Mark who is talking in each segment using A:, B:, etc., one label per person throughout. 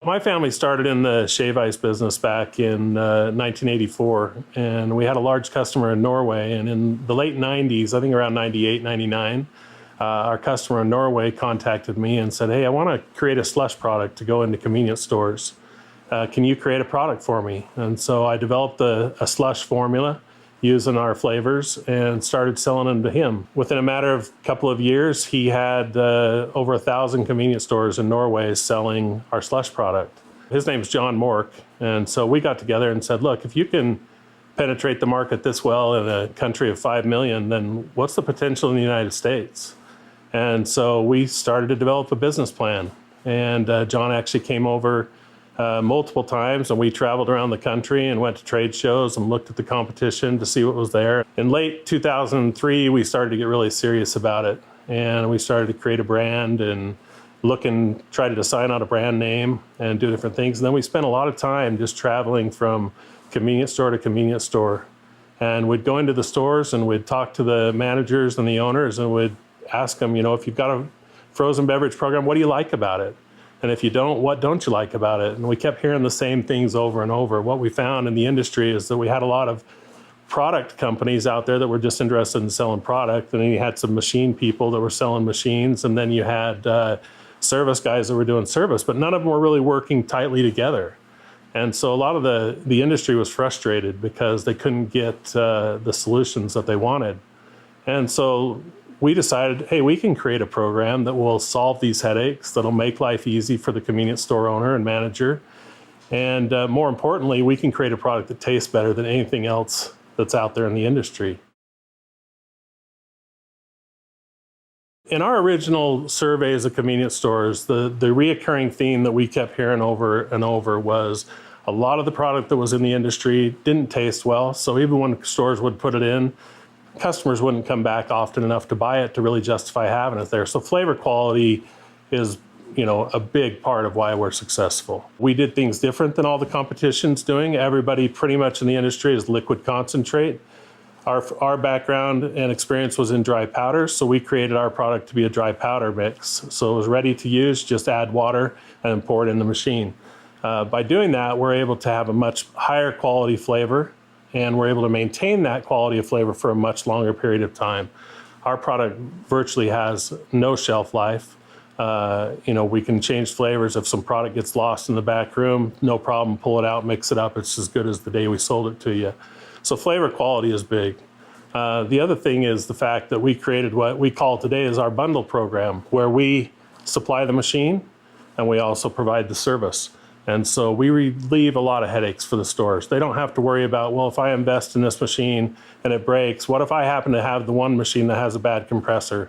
A: My family started in the shave ice business back in 1984, and we had a large customer in Norway. And in the late 90s, I think around 98, 99, our customer in Norway contacted me and said, "Hey, I want to create a slush product to go into convenience stores. Can you create a product for me?" And so I developed a slush formula using our flavors and started selling them to him. Within a matter of a couple of years, he had over 1,000 convenience stores in Norway selling our slush product. His name's John Mork, and so we got together and said, look, if you can penetrate the market this well in a country of 5 million, then what's the potential in the United States? And so we started to develop a business plan. And John actually came over multiple times, and we traveled around the country and went to trade shows and looked at the competition to see what was there. In late 2003, we started to get really serious about it, and we started to create a brand and try to decide on a brand name and do different things. And then we spent a lot of time just traveling from convenience store to convenience store. And we'd go into the stores and we'd talk to the managers and the owners and we'd ask them, if you've got a frozen beverage program, what do you like about it? And if you don't, what don't you like about it? And we kept hearing the same things over and over. What we found in the industry is that we had a lot of product companies out there that were just interested in selling product. And then you had some machine people that were selling machines. And then you had service guys that were doing service, but none of them were really working tightly together. And so a lot of the industry was frustrated because they couldn't get the solutions that they wanted. And so we decided, hey, we can create a program that will solve these headaches, that'll make life easy for the convenience store owner and manager. And more importantly, we can create a product that tastes better than anything else that's out there in the industry. In our original surveys of convenience stores, the reoccurring theme that we kept hearing over and over was a lot of the product that was in the industry didn't taste well. So even when stores would put it in, customers wouldn't come back often enough to buy it to really justify having it there. So flavor quality is, a big part of why we're successful. We did things different than all the competition's doing. Everybody pretty much in the industry is liquid concentrate. Our background and experience was in dry powder, so we created our product to be a dry powder mix. So it was ready to use, just add water and pour it in the machine. By doing that, we're able to have a much higher quality flavor, and we're able to maintain that quality of flavor for a much longer period of time. Our product virtually has no shelf life. We can change flavors. If some product gets lost in the back room, no problem, pull it out, mix it up. It's as good as the day we sold it to you. So flavor quality is big. The other thing is the fact that we created what we call today is our bundle program, where we supply the machine and we also provide the service. And so we relieve a lot of headaches for the stores. They don't have to worry about, well, if I invest in this machine and it breaks, what if I happen to have the one machine that has a bad compressor?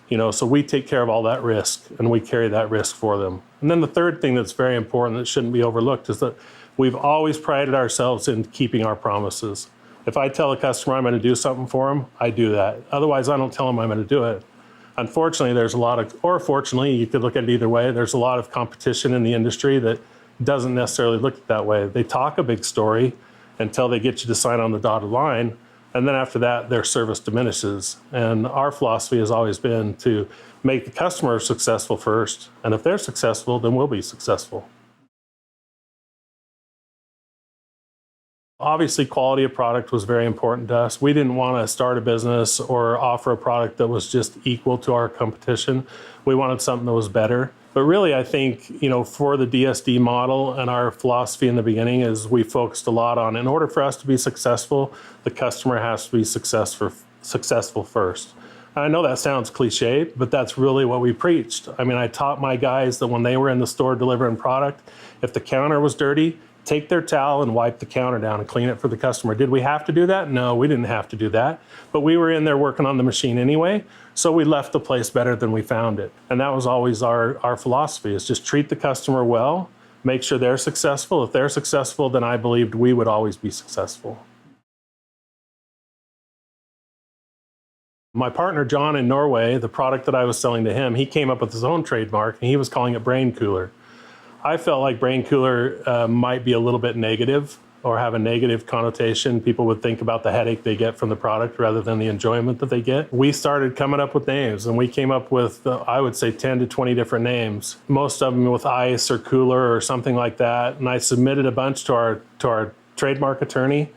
A: So we take care of all that risk, and we carry that risk for them. And then the third thing that's very important that shouldn't be overlooked is that we've always prided ourselves in keeping our promises. If I tell a customer I'm going to do something for them, I do that. Otherwise, I don't tell them I'm going to do it. Unfortunately, or fortunately, you could look at it either way, there's a lot of competition in the industry that doesn't necessarily look at that way. They talk a big story until they get you to sign on the dotted line, and then after that, their service diminishes. And our philosophy has always been to make the customer successful first, and if they're successful, then we'll be successful. Obviously, quality of product was very important to us. We didn't want to start a business or offer a product that was just equal to our competition. We wanted something that was better. But really, I think, for the DSD model and our philosophy in the beginning is we focused a lot on, in order for us to be successful, the customer has to be successful first. I know that sounds cliche, but that's really what we preached. I taught my guys that when they were in the store delivering product, if the counter was dirty, take their towel and wipe the counter down and clean it for the customer. Did we have to do that? No, we didn't have to do that. But we were in there working on the machine anyway, so we left the place better than we found it. And that was always our philosophy, is just treat the customer well, make sure they're successful. If they're successful, then I believed we would always be successful. My partner, John, in Norway, the product that I was selling to him, he came up with his own trademark, and he was calling it Brain Cooler. I felt like Brain Cooler might be a little bit negative, or have a negative connotation. People would think about the headache they get from the product rather than the enjoyment that they get. We started coming up with names, and we came up with, I would say, 10 to 20 different names, most of them with ice or cooler or something like that. And I submitted a bunch to our trademark attorney.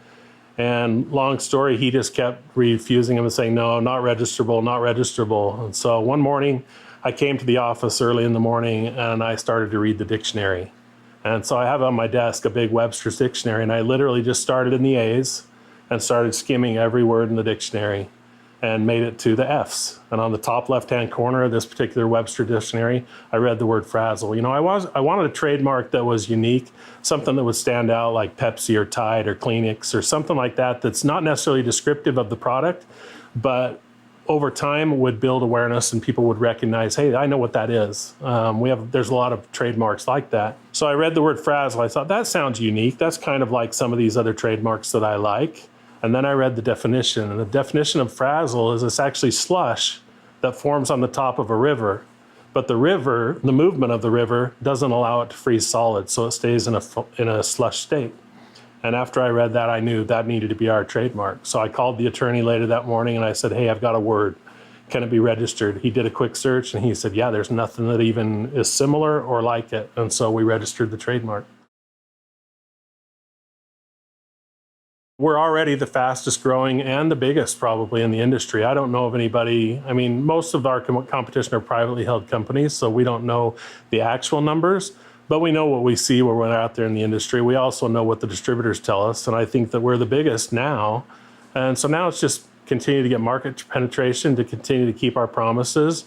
A: And long story, he just kept refusing them and saying, no, not registrable, not registrable. And so one morning, I came to the office early in the morning and I started to read the dictionary. And so I have on my desk a big Webster's dictionary, and I literally just started in the A's and started skimming every word in the dictionary and made it to the F's. And on the top left-hand corner of this particular Webster dictionary, I read the word Frazzle. You know, I wanted a trademark that was unique, something that would stand out like Pepsi or Tide or Kleenex or something like that that's not necessarily descriptive of the product, but over time would build awareness and people would recognize, hey, I know what that is. There's a lot of trademarks like that. So I read the word Frazzle. I thought, that sounds unique. That's kind of like some of these other trademarks that I like. And then I read the definition, and the definition of Frazzle is it's actually slush that forms on the top of a river. But the river, the movement of the river, doesn't allow it to freeze solid, so it stays in a slush state. And after I read that, I knew that needed to be our trademark. So I called the attorney later that morning and I said, hey, I've got a word. Can it be registered? He did a quick search and he said, yeah, there's nothing that even is similar or like it. And so we registered the trademark. We're already the fastest growing and the biggest probably in the industry. I don't know of anybody. I mean, most of our competition are privately held companies, so we don't know the actual numbers, but we know what we see when we're out there in the industry. We also know what the distributors tell us, and I think that we're the biggest now. And so now it's just continue to get market penetration, to continue to keep our promises,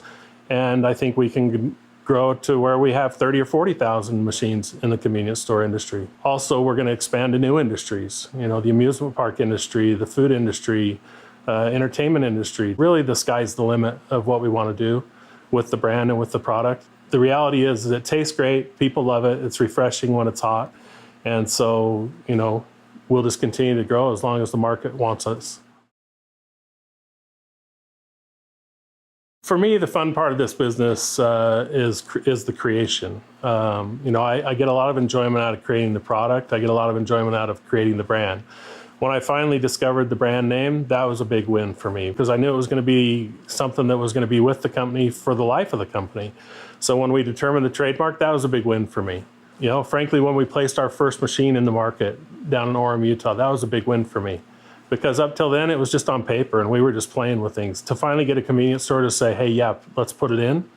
A: and I think we can grow to where we have 30 or 40,000 machines in the convenience store industry. Also, we're going to expand to new industries, you know, the amusement park industry, the food industry, entertainment industry. Really, the sky's the limit of what we want to do with the brand and with the product. The reality is it tastes great, people love it, it's refreshing when it's hot, and so, you know, we'll just continue to grow as long as the market wants us. For me, the fun part of this business is the creation. You know, I get a lot of enjoyment out of creating the product. I get a lot of enjoyment out of creating the brand. When I finally discovered the brand name, that was a big win for me because I knew it was going to be something that was going to be with the company for the life of the company. So when we determined the trademark, that was a big win for me. You know, frankly, when we placed our first machine in the market down in Orem, Utah, that was a big win for me. Because up till then, it was just on paper and we were just playing with things. To finally get a convenience store to say, hey, yeah, let's put it in.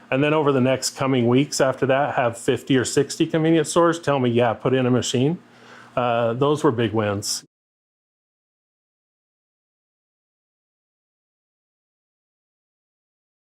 A: And then over the next coming weeks after that, have 50 or 60 convenience stores tell me, yeah, put in a machine. Those were big wins.